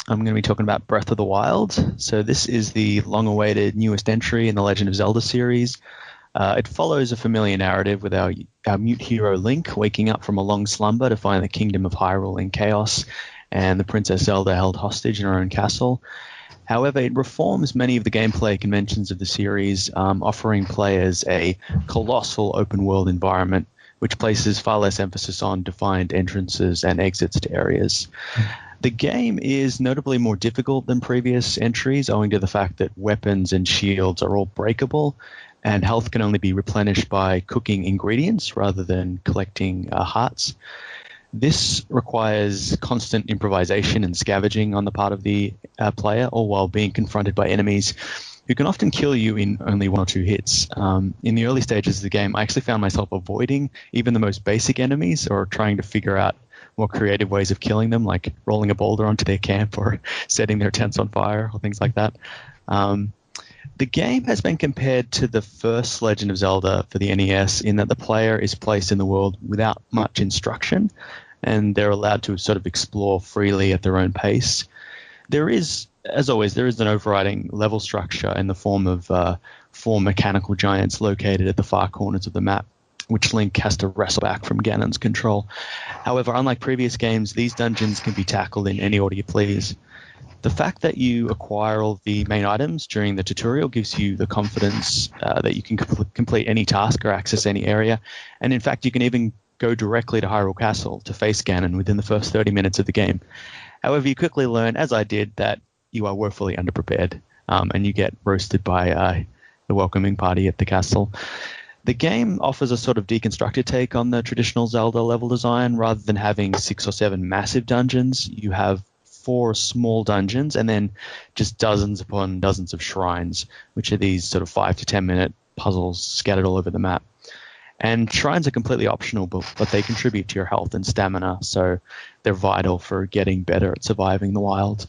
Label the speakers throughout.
Speaker 1: I'm going to be talking about Breath of the Wild. So this is the long-awaited newest entry in the Legend of Zelda series. It follows a familiar narrative with our mute hero Link waking up from a long slumber to find the kingdom of Hyrule in chaos and the Princess Zelda held hostage in her own castle. However, it reforms many of the gameplay conventions of the series, offering players a colossal open-world environment which places far less emphasis on defined entrances and exits to areas. The game is notably more difficult than previous entries, owing to the fact that weapons and shields are all breakable, and health can only be replenished by cooking ingredients rather than collecting hearts. This requires constant improvisation and scavenging on the part of the player, all while being confronted by enemies who can often kill you in only one or two hits. In the early stages of the game, I actually found myself avoiding even the most basic enemies or trying to figure out more creative ways of killing them, like rolling a boulder onto their camp or setting their tents on fire or things like that. The game has been compared to the first Legend of Zelda for the NES in that the player is placed in the world without much instruction, and they're allowed to sort of explore freely at their own pace. There is, as always, there is an overriding level structure in the form of four mechanical giants located at the far corners of the map, which Link has to wrestle back from Ganon's control. However, unlike previous games, these dungeons can be tackled in any order you please. The fact that you acquire all the main items during the tutorial gives you the confidence that you can complete any task or access any area. And in fact, you can even go directly to Hyrule Castle to face Ganon within the first 30 minutes of the game. However, you quickly learn, as I did, that you are woefully underprepared, and you get roasted by the welcoming party at the castle. The game offers a sort of deconstructed take on the traditional Zelda level design. Rather than having 6 or 7 massive dungeons, you have 4 small dungeons and then just dozens upon dozens of shrines, which are these sort of 5 to 10 minute puzzles scattered all over the map. And shrines are completely optional, but they contribute to your health and stamina, so they're vital for getting better at surviving the wild.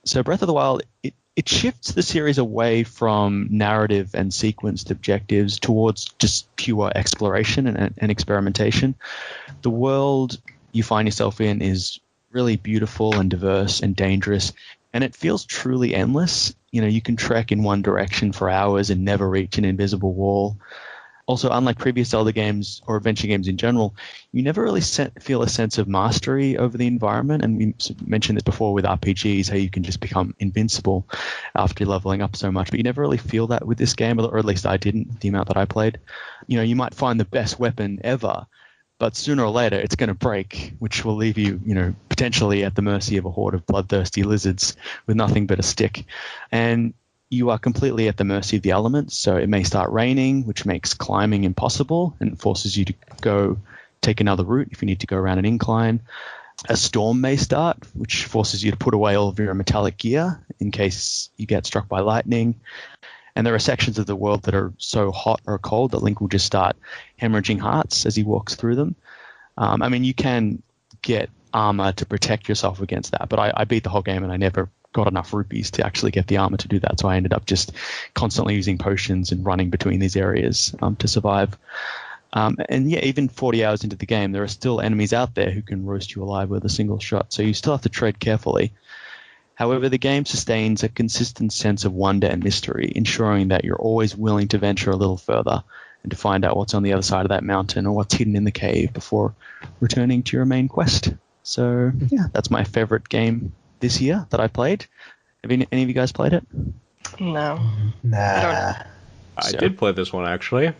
Speaker 1: So Breath of the Wild, it shifts the series away from narrative and sequenced objectives towards just pure exploration and experimentation. The world you find yourself in is really beautiful and diverse and dangerous, and it feels truly endless. You know, you can trek in one direction for hours and never reach an invisible wall. Also, unlike previous Zelda games or adventure games in general, you never really feel a sense of mastery over the environment. And we mentioned this before with RPGs, how you can just become invincible after leveling up so much. But you never really feel that with this game, or at least I didn't, the amount that I played. You know, you might find the best weapon ever, but sooner or later it's going to break, which will leave you, you know, potentially at the mercy of a horde of bloodthirsty lizards with nothing but a stick. And you are completely at the mercy of the elements, so it may start raining, which makes climbing impossible and forces you to go take another route if you need to go around an incline. A storm may start, which forces you to put away all of your metallic gear in case you get struck by lightning. And there are sections of the world that are so hot or cold that Link will just start hemorrhaging hearts as he walks through them. I mean, you can get armor to protect yourself against that, but I beat the whole game and I never got enough rupees to actually get the armor to do that, so I ended up just constantly using potions and running between these areas to survive. And yeah, even 40 hours into the game, there are still enemies out there who can roast you alive with a single shot, so you still have to tread carefully. However, the game sustains a consistent sense of wonder and mystery, ensuring that you're always willing to venture a little further and to find out what's on the other side of that mountain or what's hidden in the cave before returning to your main quest. So yeah, that's my favorite game this year that I played. Have any of you guys played it?
Speaker 2: No.
Speaker 3: Nah.
Speaker 4: I did play this one, actually,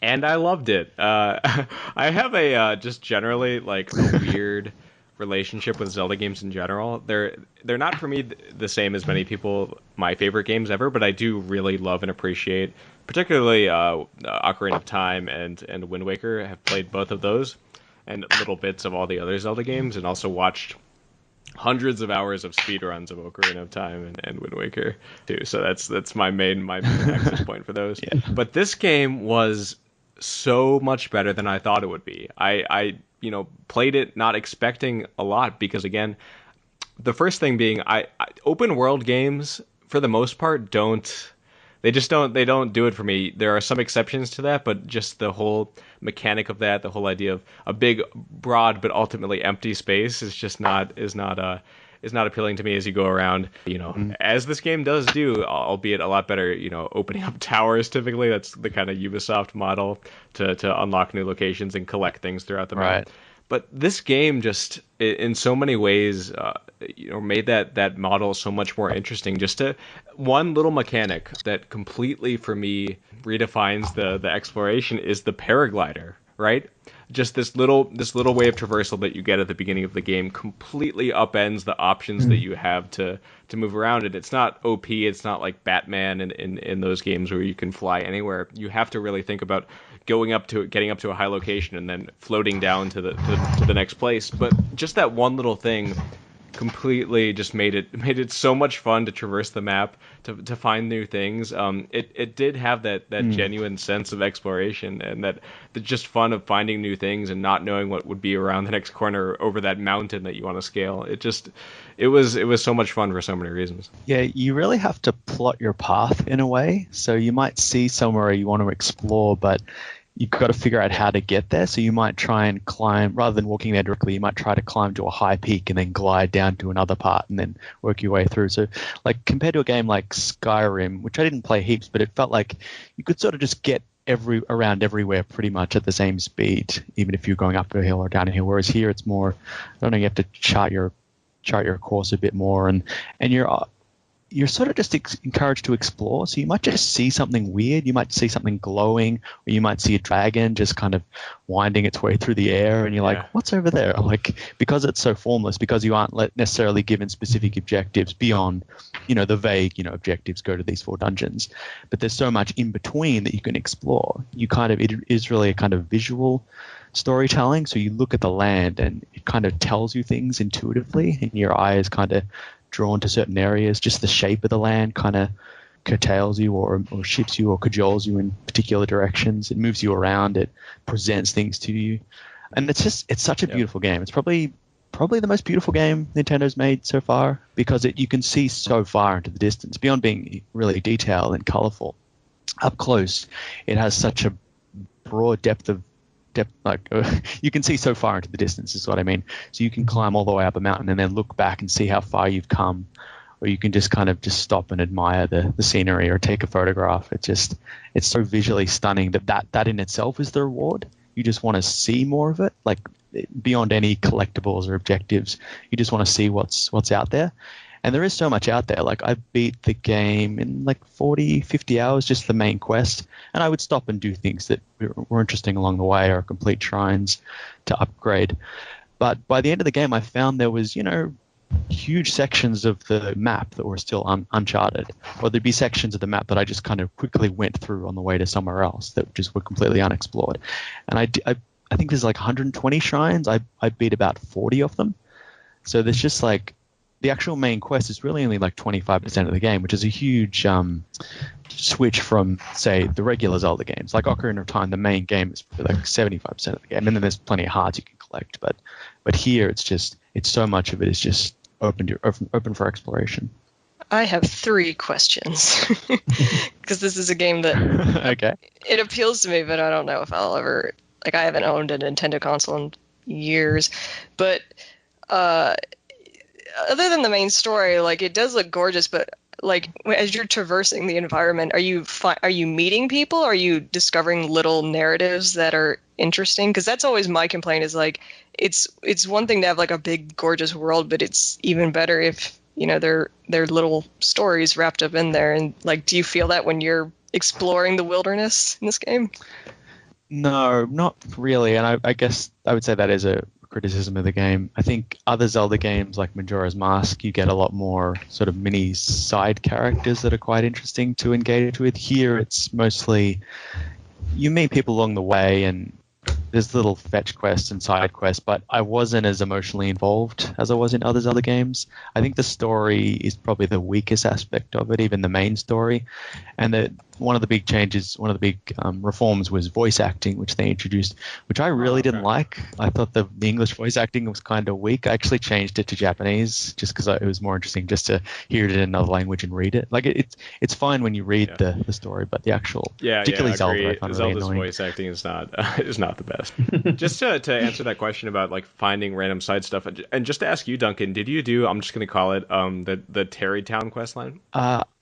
Speaker 4: and I loved it. I have a just generally like a weird relationship with Zelda games in general. They're not for me the same as many people my favorite games ever, but I do really love and appreciate, particularly Ocarina of Time and Wind Waker. I have played both of those and little bits of all the other Zelda games, and also watched hundreds of hours of speedruns of Ocarina of Time and Wind Waker too. So that's my main access point for those.
Speaker 1: Yeah.
Speaker 4: But this game was so much better than I thought it would be. I played it not expecting a lot because, again, the first thing being I open world games for the most part don't do it for me. There are some exceptions to that, but just the whole mechanic of that, the whole idea of a big, broad, but ultimately empty space is just not is not appealing to me as you go around, as this game does do, albeit a lot better, opening up towers typically. That's the kind of Ubisoft model to unlock new locations and collect things throughout the
Speaker 1: Right.
Speaker 4: map. But this game just, in so many ways, made that model so much more interesting. Just to one little mechanic that completely, for me, redefines the exploration is the paraglider. Right? Just this little way of traversal that you get at the beginning of the game completely upends the options that you have to move around it. It's not OP. It's not like Batman in those games where you can fly anywhere. You have to really think about getting up to a high location and then floating down to the next place. But just that one little thing completely just made it so much fun to traverse the map to find new things. It did have that genuine sense of exploration and that the just fun of finding new things and not knowing what would be around the next corner over that mountain that you want to scale. It was so much fun for so many reasons.
Speaker 1: Yeah, you really have to plot your path in a way. So you might see somewhere you want to explore, but you've got to figure out how to get there. So you might try and climb, rather than walking there directly, you might try to climb to a high peak and then glide down to another part and then work your way through. So like compared to a game like Skyrim, which I didn't play heaps, but it felt like you could sort of just get around everywhere pretty much at the same speed, even if you're going up a hill or down a hill. Whereas here it's more, I don't know, you have to chart your course a bit more, and you're sort of just encouraged to explore. So you might just see something weird. You might see something glowing, or you might see a dragon just kind of winding its way through the air, and you're like, what's over there? Like, because it's so formless, because you aren't necessarily given specific objectives beyond, the vague, objectives, go to these 4 dungeons. But there's so much in between that you can explore. It is really a kind of visual storytelling. So you look at the land and it kind of tells you things intuitively, and your eye is kind of drawn to certain areas. Just the shape of the land kind of curtails you or shifts you or cajoles you in particular directions. It moves you around. It presents things to you. And it's such a beautiful game. It's probably the most beautiful game Nintendo's made so far, because you can see so far into the distance beyond being really detailed and colorful. Up close, it has such a broad depth, like you can see so far into the distance is what I mean. So you can climb all the way up a mountain and then look back and see how far you've come, or you can just kind of just stop and admire the scenery or take a photograph. It's so visually stunning that in itself is the reward. You just want to see more of it, like beyond any collectibles or objectives. You just want to see what's out there. And there is so much out there. Like I beat the game in like 40, 50 hours, just the main quest. And I would stop and do things that were interesting along the way or complete shrines to upgrade. But by the end of the game, I found there was, huge sections of the map that were still uncharted. Or there'd be sections of the map that I just kind of quickly went through on the way to somewhere else that just were completely unexplored. And I think there's like 120 shrines. I beat about 40 of them. So there's just like, the actual main quest is really only like 25% of the game, which is a huge switch from, say, the regular Zelda games. Like Ocarina of Time, the main game is like 75% of the game, and then there's plenty of hearts you can collect. But here, it's so much of it is just open for exploration.
Speaker 2: I have 3 questions because this is a game that
Speaker 1: okay.
Speaker 2: It appeals to me, but I don't know if I'll ever, like, I haven't owned a Nintendo console in years, but other than the main story, like, it does look gorgeous, but like as you're traversing the environment, are you meeting people? Are you discovering little narratives that are interesting? Because that's always my complaint, is like it's one thing to have like a big gorgeous world, but it's even better if there are little stories wrapped up in there. And like, do you feel that when you're exploring the wilderness in this game?
Speaker 1: No, not really. And I guess I would say that is a criticism of the game. I think other Zelda games like Majora's Mask, you get a lot more sort of mini side characters that are quite interesting to engage with. Here it's mostly you meet people along the way and there's little fetch quests and side quests, but I wasn't as emotionally involved as I was in other Zelda games. I think the story is probably the weakest aspect of it, even the main story. And one of the big changes, one of the big reforms was voice acting, which they introduced, which I really didn't like. I thought the English voice acting was kind of weak. I actually changed it to Japanese just because it was more interesting just to hear it in another language and read it. Like it's fine when you read the story, but the actual, particularly Zelda, I find
Speaker 4: Zelda's
Speaker 1: really annoying.
Speaker 4: voice acting is not the best. Just to answer that question about like finding random side stuff, and just to ask you, Duncan, did you do? I'm just going to call it the Terrytown questline.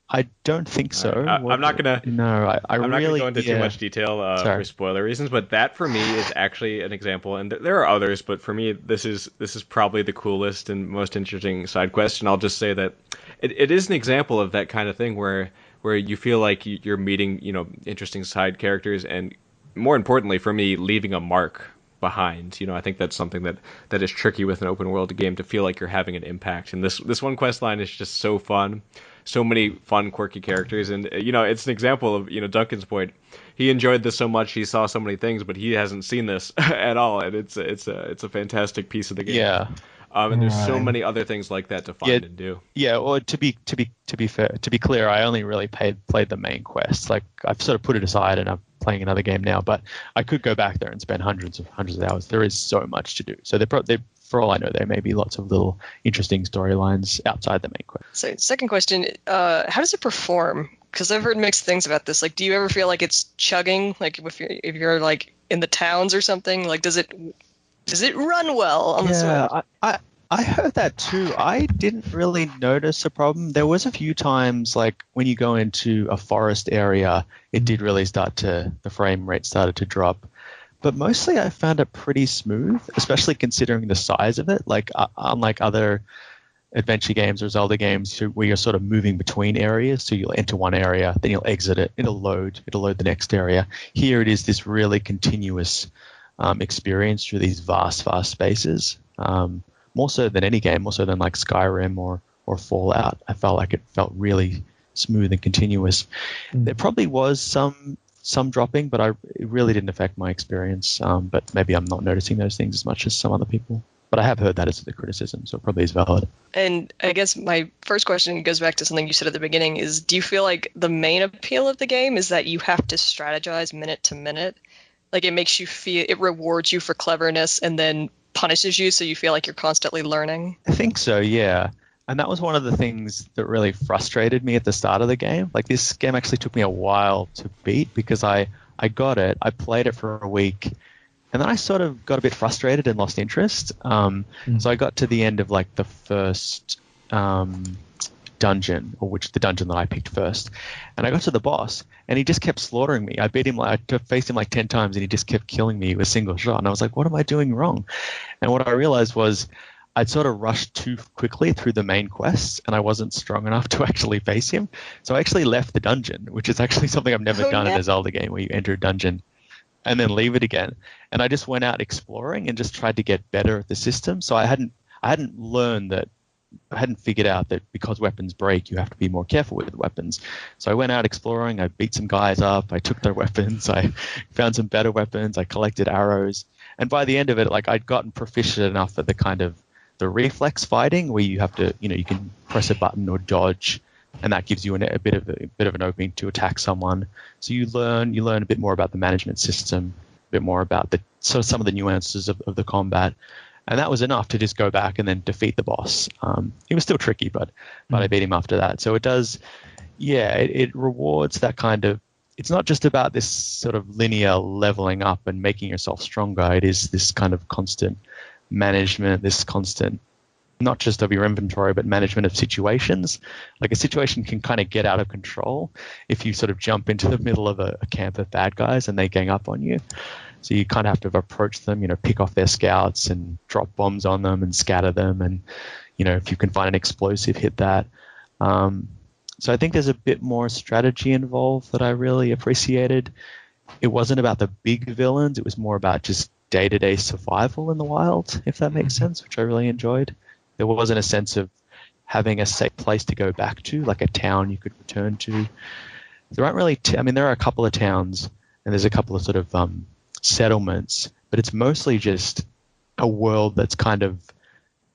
Speaker 1: I don't think so.
Speaker 4: Right. I'm not gonna.
Speaker 1: No,
Speaker 4: I'm not
Speaker 1: really
Speaker 4: gonna go into too much detail for spoiler reasons, but that for me is actually an example, and there are others, but for me this is probably the coolest and most interesting side quest, and I'll just say that it is an example of that kind of thing where you feel like you're meeting interesting side characters, and more importantly for me, leaving a mark behind. I think that's something that is tricky with an open world game, to feel like you're having an impact, and this one quest line is just so fun. So many fun, quirky characters, and it's an example of Duncan's point. He enjoyed this so much, he saw so many things, but he hasn't seen this at all, and it's a fantastic piece of the game.
Speaker 1: Yeah.
Speaker 4: And there's so many other things like that to find and do.
Speaker 1: Yeah, well, to be fair, to be clear, I only really played the main quest. Like I've sort of put it aside, and I'm playing another game now. But I could go back there and spend hundreds of hours. There is so much to do. So for all I know, there may be lots of little interesting storylines outside the main quest.
Speaker 2: So, second question: how does it perform? Because I've heard mixed things about this. Like, do you ever feel like it's chugging? Like, if you're like in the towns or something, like does it run well on the Switch?
Speaker 1: I heard that too. I didn't really notice a problem. There was a few times, like when you go into a forest area, it did really the frame rate started to drop. But mostly I found it pretty smooth, especially considering the size of it. Like unlike other adventure games or Zelda games where you're sort of moving between areas. So you'll enter one area, then you'll exit it, it'll load the next area. Here it is this really continuous experience through these vast spaces. More so than any game, more so than like Skyrim or Fallout. I felt like it felt really smooth and continuous. There probably was some dropping, but it really didn't affect my experience. But maybe I'm not noticing those things as much as some other people. But I have heard that as the criticism, so it probably is valid.
Speaker 2: And I guess my first question goes back to something you said at the beginning, is do you feel like the main appeal of the game is that you have to strategize minute to minute? Like it makes you feel, it rewards you for cleverness and then punishes you so you feel like you're constantly learning?
Speaker 1: I think so, yeah. And that was one of the things that really frustrated me at the start of the game. Like this game actually took me a while to beat because I got it, I played it for a week, and then I sort of got a bit frustrated and lost interest. So I got to the end of like the first dungeon, or the dungeon that I picked first, and I got to the boss, and he just kept slaughtering me. I beat him, I faced him like 10 times, and he just kept killing me with a single shot. And I was like, what am I doing wrong? And what I realized was I'd sort of rushed too quickly through the main quests, and I wasn't strong enough to actually face him. So I actually left the dungeon, which is actually something I've never done in a Zelda game, where you enter a dungeon and then leave it again. And I just went out exploring and just tried to get better at the system. So I hadn't learned that, I hadn't figured out that because weapons break, you have to be more careful with weapons. So I went out exploring, I beat some guys up, I took their weapons, I found some better weapons, I collected arrows. And by the end of it, like I'd gotten proficient enough at the kind of the reflex fighting where you have to, you can press a button or dodge, and that gives you a bit of an opening to attack someone. So you learn a bit more about the management system, a bit more about some of the nuances of the combat. And that was enough to just go back and then defeat the boss. He was still tricky, but I beat him after that. So it does, it rewards that kind of, it's not just about this sort of linear leveling up and making yourself stronger. It is this kind of constant management, this constant, not just of your inventory, but management of situations. Like a situation can kind of get out of control if you sort of jump into the middle of a camp of bad guys and they gang up on you. So you kind of have to approach them, pick off their scouts and drop bombs on them and scatter them. And, if you can find an explosive, hit that. So I think there's a bit more strategy involved that I really appreciated. It wasn't about the big villains. It was more about just day-to-day survival in the wild, if that makes sense, which I really enjoyed. There wasn't a sense of having a safe place to go back to, like a town you could return to. There aren't really, there are a couple of towns and there's a couple of sort of settlements, but it's mostly just a world that's kind of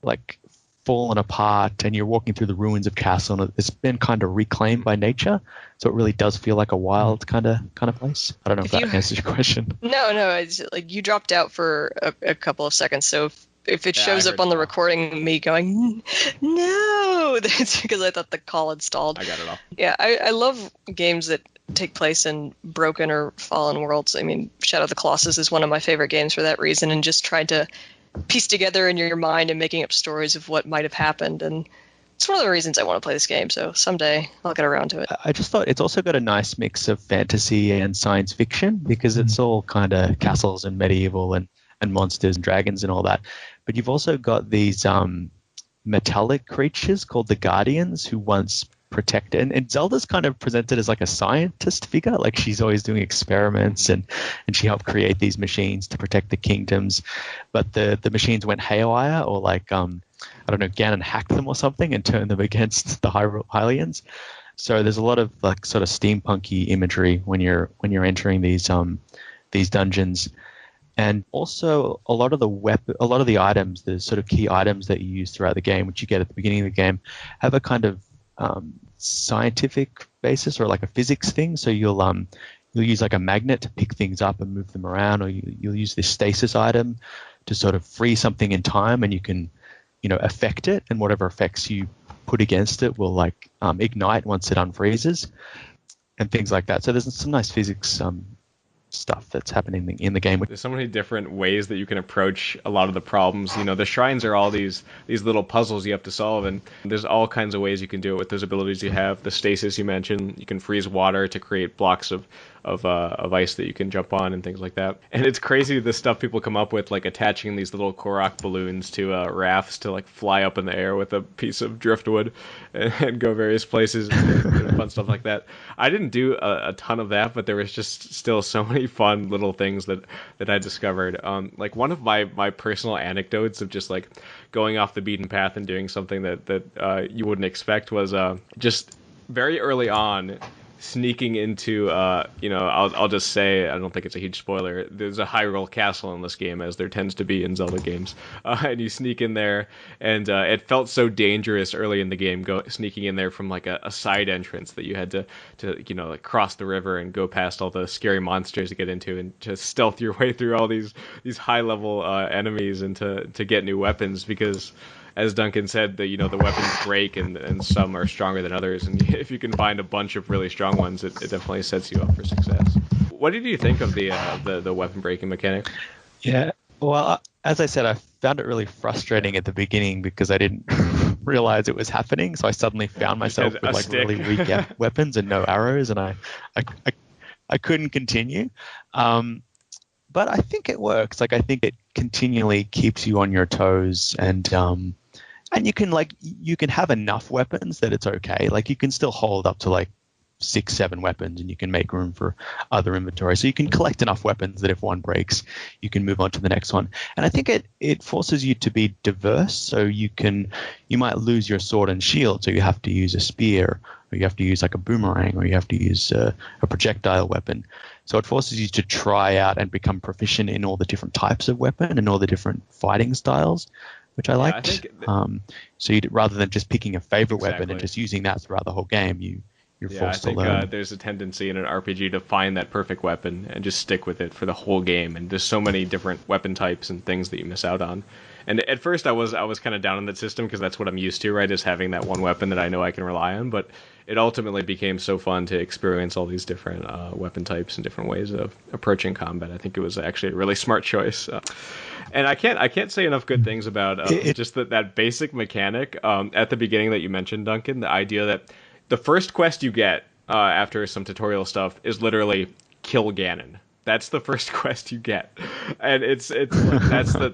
Speaker 1: like fallen apart, and you're walking through the ruins of castle, and it's been kind of reclaimed by nature, so it really does feel like a wild kind of place. I don't know if that answers your question.
Speaker 2: No, it's like you dropped out for a couple of seconds, so if it shows up on the recording me going no, that's because I thought the call had stalled.
Speaker 4: I got it all.
Speaker 2: Yeah, I love games that take place in broken or fallen worlds. I mean, Shadow of the Colossus is one of my favorite games for that reason, and just tried to piece together in your mind and making up stories of what might have happened. And it's one of the reasons I want to play this game. So someday I'll get around to it.
Speaker 1: I just thought it's also got a nice mix of fantasy and science fiction, because it's all kind of castles and medieval and monsters and dragons and all that. But you've also got these metallic creatures called the Guardians who once protected, and Zelda's kind of presented as like a scientist figure, like she's always doing experiments and she helped create these machines to protect the kingdoms, but the machines went haywire, or like I don't know, Ganon hacked them or something and turned them against the Hylians. So there's a lot of like sort of steampunky imagery when you're entering these dungeons. And also a lot of the items, the sort of key items that you use throughout the game, which you get at the beginning of the game, have a kind of scientific basis, or like a physics thing. So you'll use like a magnet to pick things up and move them around, or you'll use this stasis item to sort of freeze something in time, and you can, affect it, and whatever effects you put against it will like ignite once it unfreezes, and things like that. So there's some nice physics stuff that's happening in the game.
Speaker 4: There's so many different ways that you can approach a lot of the problems. The shrines are all these little puzzles you have to solve, and there's all kinds of ways you can do it with those abilities you have. The stasis you mentioned, you can freeze water to create blocks of ice that you can jump on and things like that. And it's crazy the stuff people come up with, like attaching these little Korok balloons to rafts to like fly up in the air with a piece of driftwood and go various places and fun stuff like that. I didn't do a ton of that, but there was just still so many fun little things that I discovered. Like one of my personal anecdotes of just like going off the beaten path and doing something that you wouldn't expect was just very early on sneaking into, I'll just say, I don't think it's a huge spoiler, there's a Hyrule Castle in this game, as there tends to be in Zelda games, and you sneak in there, and it felt so dangerous early in the game, sneaking in there from like a side entrance that you had to like cross the river and go past all the scary monsters to get into, and just stealth your way through all these high level enemies, and to get new weapons, because as Duncan said, the weapons break, and some are stronger than others. And if you can find a bunch of really strong ones, it definitely sets you up for success. What did you think of the weapon breaking mechanic?
Speaker 1: Yeah, well, as I said, I found it really frustrating at the beginning because I didn't realize it was happening. So I suddenly found myself with like really weak weapons and no arrows, and I couldn't continue. But I think it works. Like, I think it continually keeps you on your toes, and you can have enough weapons that it's okay. Like, you can still hold up to like 6-7 weapons, and you can make room for other inventory. So you can collect enough weapons that if one breaks, you can move on to the next one. And I think it forces you to be diverse. So you might lose your sword and shield, so you have to use a spear, or you have to use like a boomerang, or you have to use a projectile weapon. So it forces you to try out and become proficient in all the different types of weapon and all the different fighting styles, which I liked. So rather than just picking a favorite weapon and just using that throughout the whole game, you're forced to learn. I think
Speaker 4: there's a tendency in an RPG to find that perfect weapon and just stick with it for the whole game. And there's so many different weapon types and things that you miss out on. And at first I was kind of down on that system because that's what I'm used to, right? Is having that one weapon that I know I can rely on. But it ultimately became so fun to experience all these different weapon types and different ways of approaching combat. I think it was actually a really smart choice. And I can't say enough good things about just that basic mechanic at the beginning that you mentioned, Duncan. The idea that the first quest you get after some tutorial stuff is literally kill Ganon. That's the first quest you get, and it's like,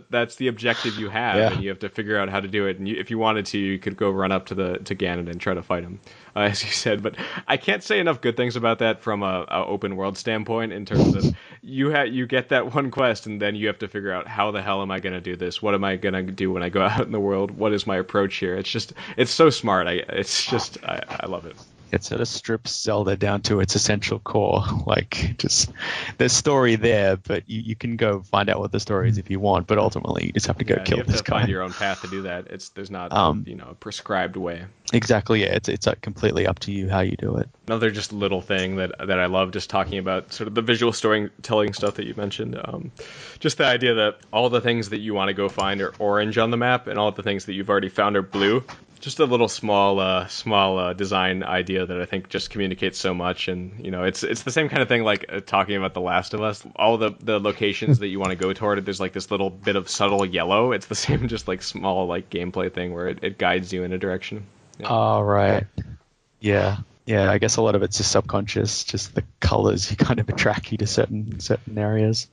Speaker 4: that's the objective you have, and you have to figure out how to do it. And if you wanted to, you could go run up to Ganon and try to fight him, as you said. But I can't say enough good things about that from a open world standpoint. In terms of you get that one quest, and then you have to figure out how the hell am I going to do this? What am I going to do when I go out in the world? What is my approach here? It's so smart. I love it.
Speaker 1: It sort of strips Zelda down to its essential core. Like, just there's story there, but you can go find out what the story is if you want. But ultimately, you just have to go
Speaker 4: Yeah,
Speaker 1: kill
Speaker 4: you have
Speaker 1: this
Speaker 4: to
Speaker 1: guy.
Speaker 4: find your own path to do that. There's not a prescribed way.
Speaker 1: Exactly. Yeah, it's completely up to you how you do it.
Speaker 4: Another just little thing that I love, just talking about sort of the visual storytelling stuff that you mentioned. Just the idea that all the things that you want to go find are orange on the map, and all the things that you've already found are blue. Just a little small design idea that I think just communicates so much. And it's the same kind of thing like talking about The Last of Us. All the locations that you want to go toward, there's like this little bit of subtle yellow. It's the same, just like small like gameplay thing where it guides you in a direction. Yeah.
Speaker 1: Oh, right. Yeah. Yeah, I guess a lot of it's just subconscious, just the colors kind of attract you to certain areas.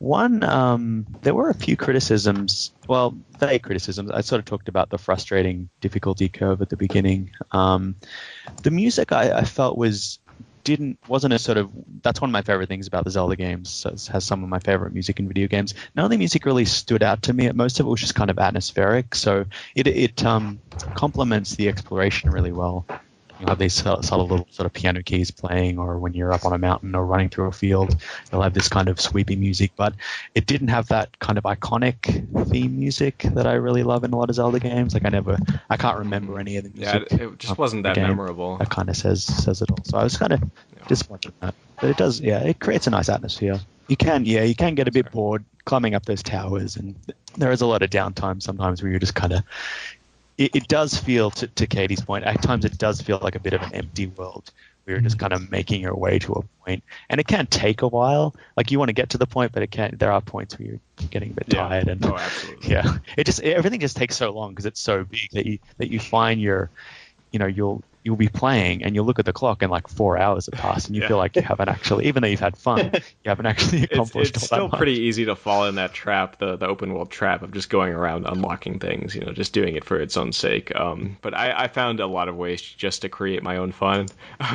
Speaker 1: There were a few criticisms, well, vague criticisms. I sort of talked about the frustrating difficulty curve at the beginning. The music I felt wasn't a sort of, that's one of my favorite things about the Zelda games. So it has some of my favorite music in video games. None of the music really stood out to me. Most of it was just kind of atmospheric. So it complements the exploration really well. You'll have these subtle little sort of piano keys playing, or when you're up on a mountain or running through a field, you'll have this kind of sweepy music. But it didn't have that kind of iconic theme music that I really love in a lot of Zelda games. Like I can't remember any of the music.
Speaker 4: Yeah, it just wasn't that memorable.
Speaker 1: That kind of says it all. So I was kind of disappointed in that. But it does, yeah, it creates a nice atmosphere. You can get a bit bored climbing up those towers, and there is a lot of downtime sometimes where you're just kind of. It does feel, to Katie's point, at times it does feel like a bit of an empty world where you're just kind of making your way to a point. And it can take a while. Like, you want to get to the point, but there are points where you're getting a bit tired. And
Speaker 4: absolutely.
Speaker 1: Yeah, everything just takes so long because it's so big that you find you'll be playing and you'll look at the clock and like 4 hours have passed and you feel like you haven't actually, even though you've had fun, you haven't actually accomplished
Speaker 4: it's
Speaker 1: all that
Speaker 4: still
Speaker 1: much.
Speaker 4: pretty easy to fall in that trap, the open world trap of just going around unlocking things, just doing it for its own sake. But I found a lot of ways just to create my own fun.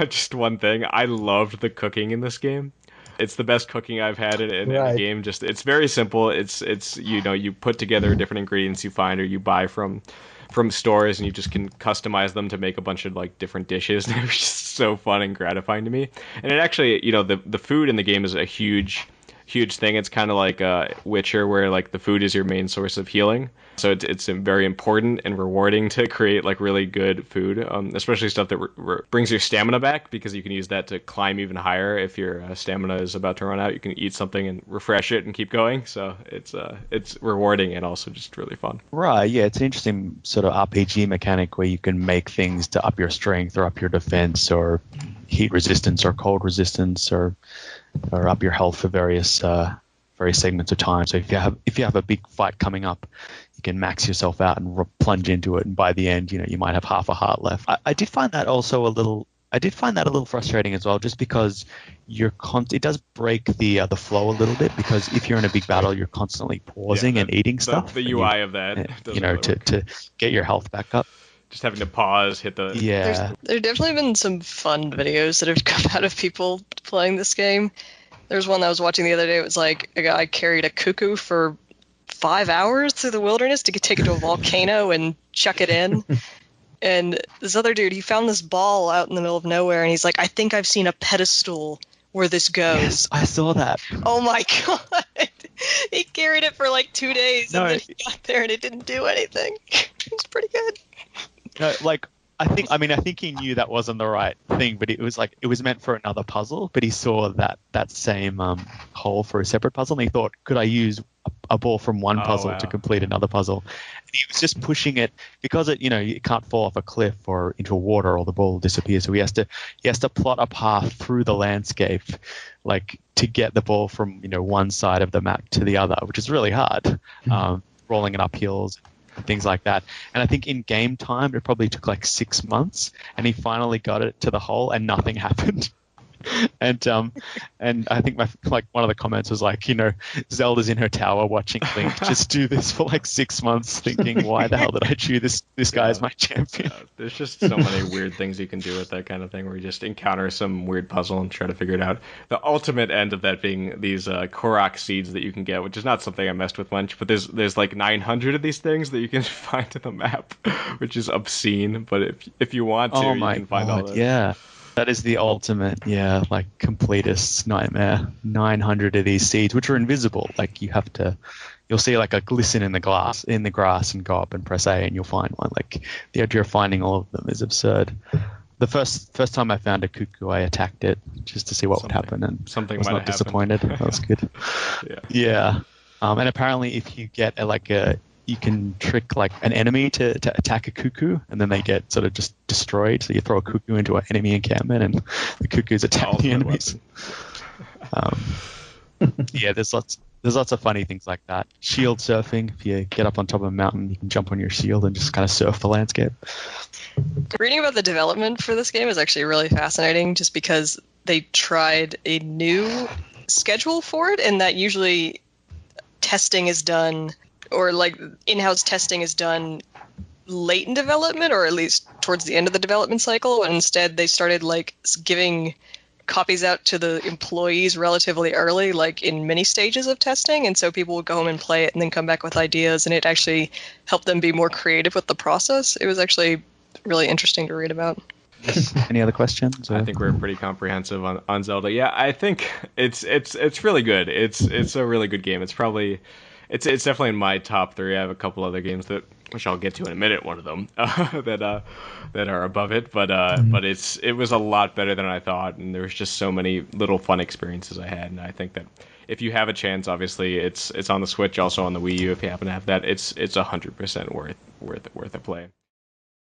Speaker 4: Just one thing, I loved the cooking in this game. It's the best cooking I've had in a game. Just, it's very simple. It's you put together different ingredients you find or you buy from stores, and you just can customize them to make a bunch of like different dishes. And it was just so fun and gratifying to me. And it actually, the food in the game is a huge thing. It's kind of like Witcher, where like the food is your main source of healing. So it's very important and rewarding to create like really good food, especially stuff that brings your stamina back, because you can use that to climb even higher. If your stamina is about to run out, you can eat something and refresh it and keep going. So it's rewarding and also just really fun.
Speaker 1: Right, yeah, it's an interesting sort of RPG mechanic where you can make things to up your strength or up your defense or heat resistance or cold resistance or up your health for various segments of time. So if you have a big fight coming up, you can max yourself out and plunge into it, and by the end, you might have half a heart left. I did find that also a little frustrating as well, just because it does break the flow a little bit, because if you're in a big battle, you're constantly pausing and eating stuff.
Speaker 4: The UI of that,
Speaker 1: to get your health back up.
Speaker 4: Just having to pause, hit the...
Speaker 1: Yeah.
Speaker 2: There have definitely been some fun videos that have come out of people playing this game. There's one that I was watching the other day. It was like a guy carried a cuckoo for 5 hours through the wilderness to take it to a volcano and chuck it in. And this other dude, he found this ball out in the middle of nowhere, and he's like, I think I've seen a pedestal where this goes.
Speaker 1: Yes, I saw that.
Speaker 2: Oh my god. He carried it for like 2 days, and then he got there and it didn't do anything. It was pretty good.
Speaker 1: No, like, I think he knew that wasn't the right thing, but it was meant for another puzzle. But he saw that same hole for a separate puzzle, and he thought, could I use a ball from one puzzle to complete another puzzle? And he was just pushing it because it can't fall off a cliff or into water, or the ball will disappear. So he has to plot a path through the landscape, like, to get the ball from one side of the map to the other, which is really hard, rolling it up hills. Things like that. And I think in game time it probably took like 6 months, and he finally got it to the hole and nothing happened. And I think one of the comments was like, Zelda's in her tower watching Link just do this for like 6 months, thinking, why the hell did I choose this guy as my champion?
Speaker 4: There's just so many weird things you can do with that kind of thing, where you just encounter some weird puzzle and try to figure it out. The ultimate end of that being these Korok seeds that you can get, which is not something I messed with much, but there's like 900 of these things that you can find in the map, which is obscene. But if you want to, you can find all those.
Speaker 1: Yeah. That is the ultimate, like completist nightmare. 900 of these seeds, which are invisible. Like you'll see like a glisten in the grass, and go up and press A, and you'll find one. Like the idea of finding all of them is absurd. The first time I found a cuckoo, I attacked it just to see what would happen, and
Speaker 4: something
Speaker 1: I was
Speaker 4: might
Speaker 1: not
Speaker 4: have
Speaker 1: disappointed. That was good. Yeah. And apparently, if you get you can trick like an enemy to attack a cuckoo, and then they get sort of just destroyed. So you throw a cuckoo into an enemy encampment, and the cuckoos attack the enemies. There's lots of funny things like that. Shield surfing. If you get up on top of a mountain, you can jump on your shield and just kind of surf the landscape.
Speaker 2: Reading about the development for this game is actually really fascinating, just because they tried a new schedule for it, and that usually testing is done, or like in-house testing is done late in development, or at least towards the end of the development cycle. And instead, they started like giving copies out to the employees relatively early, like in many stages of testing. And so people would go home and play it and then come back with ideas, and it actually helped them be more creative with the process. It was actually really interesting to read about.
Speaker 1: Any other questions?
Speaker 4: I think we're pretty comprehensive on Zelda. Yeah, I think it's really good. It's a really good game. It's definitely in my top 3. I have a couple other games which I'll get to in a minute. One of them that are above it, but it was a lot better than I thought, and there was just so many little fun experiences I had. And I think that if you have a chance, obviously it's on the Switch, also on the Wii U. If you happen to have that, it's 100% worth a play.